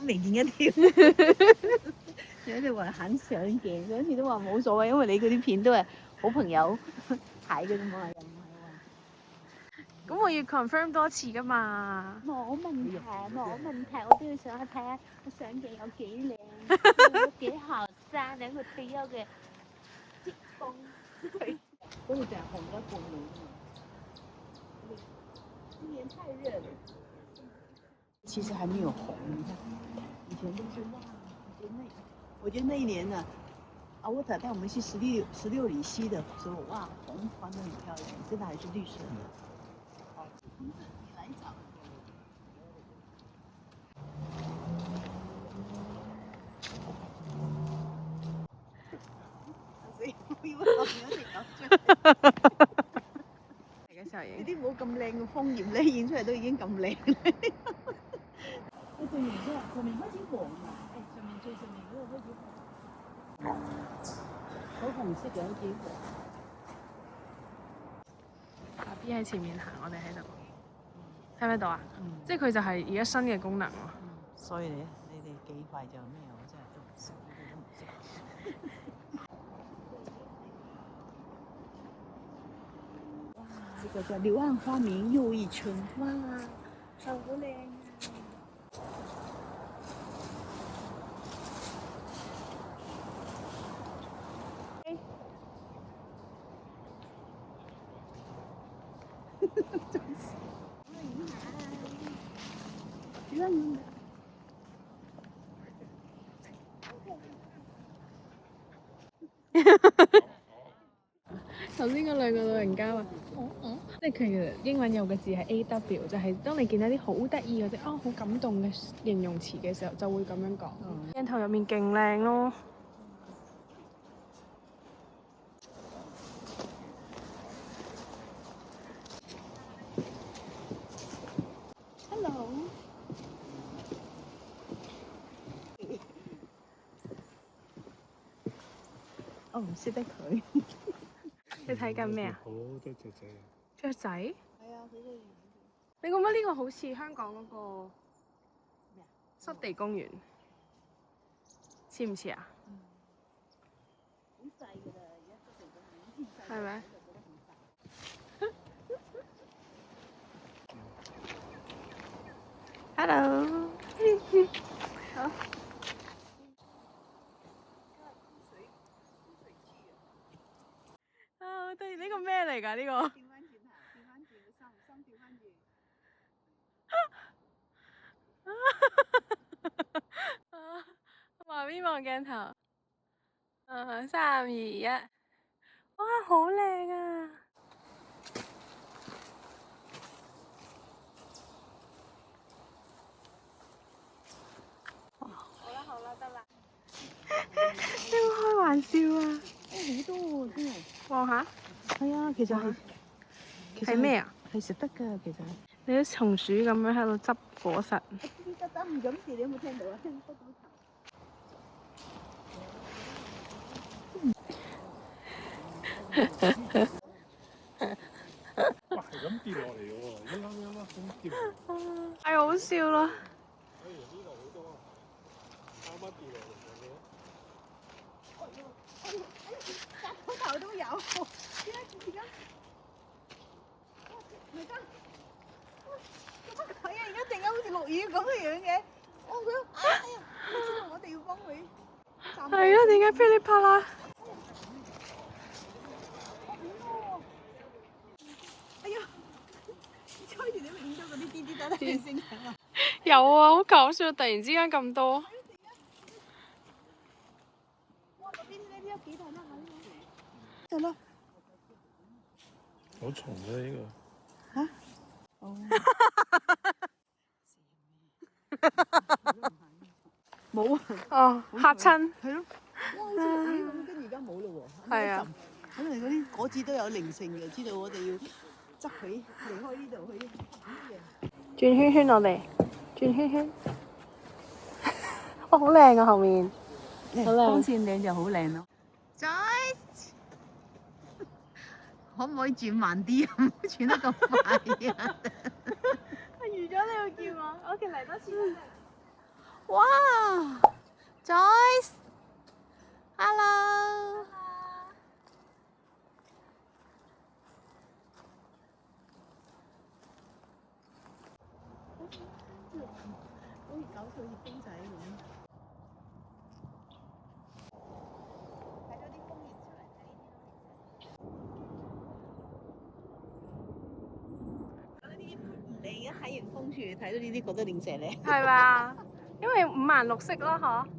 未見一條。有啲話肯上鏡，嗰次都話冇所謂，因為你嗰啲片都係好朋友睇嘅啫嘛，又唔係話。咁我要 confirm 多次噶嘛。冇問題，冇問題，我都要上去睇下個相鏡有幾靚，有幾後生，兩個退休嘅職工。嗰度就係紅咗半年啊！今年太熱了。其實還沒有紅，你看，以前都是哇，我覺得那一年呢，啊，我帶我們去16里溪的時候，哇，紅黃得很漂亮，真的還是綠色的。好，你來找。所以我以為我有條狗追。嘅時候影。呢啲冇咁靚嘅楓葉咧，影出嚟都已經咁靚咧。上面開始黃啦，上面最上面嗰個開始黃，好紅色嘅開始黃。阿 B 喺前面行，我哋喺度，睇唔睇到啊？即係佢就係而家新嘅功能咯。所以你哋幾快就咩？我真係都唔識，哇！呢個叫柳暗花明又一村，哇，好靚啊！頭先嗰兩個老人家話，即係其實英文有個字係 AW，就係當你見到啲好得意或者好感動嘅形容詞嘅時候，就會咁樣講。鏡頭入面勁靚咯。Hello。我唔識得佢。你睇緊咩啊？好多雀仔。雀仔？係啊，佢都。你覺唔覺得呢個好似香港嗰個濕地公園？似唔似啊？好細㗎啦，而家濕地公園係咪？Hello， 好。啊，好得意！呢個咩嚟㗎？呢個？調翻轉頭，調翻轉個心調翻轉。話邊望鏡頭？3、2、1，哇，好靚啊！好啦，得啦。你冇開玩笑啊？好多喎，真係。望下。係啊，其實係咩啊？係食得㗎，其實。你啲松鼠咁樣喺度執果實。滴滴答答唔敢試，你有冇聽到啊？聽不到頭。哇，係咁跌落嚟嘅喎，啱咁跌落嚟。太好笑啦！哎呀，呢度好多啊，啱啱跌落嚟夾個頭都有，點解？唔係得，做乜鬼啊？而家突然間好似落雨咁嘅樣嘅，我覺得哎呀，我知道我哋要幫佢。係啊，點解噼里啪啦？哎呀，吹住你咪影到嗰啲滴滴答答嘅聲響啊！有啊，好搞笑！突然之間咁多。哇！嗰邊呢啲有幾大粒啊？係咯。好重嘅呢個。嚇？哦。冇啊！哦，嚇親。係咯。哇！好似落雨咁，跟住而家冇咯喎。係啊。可能嗰啲果子都有靈性嘅，知道我哋要執佢離開呢度去。轉圈圈我哋，轉圈圈。哇，好靚啊後面。好靚。光線靚就好靚咯。Joyce， 可唔可以轉慢啲啊？唔好轉得咁快啊！我預咗你會叫我，OK 嚟多次。哇，Joyce，Hello。可以搞到好似公仔咁。睇咗啲風熱出嚟睇呢啲咯。你而家睇完風樹，睇到呢啲覺得點寫咧？係嘛？因為五顏六色咯，嗬。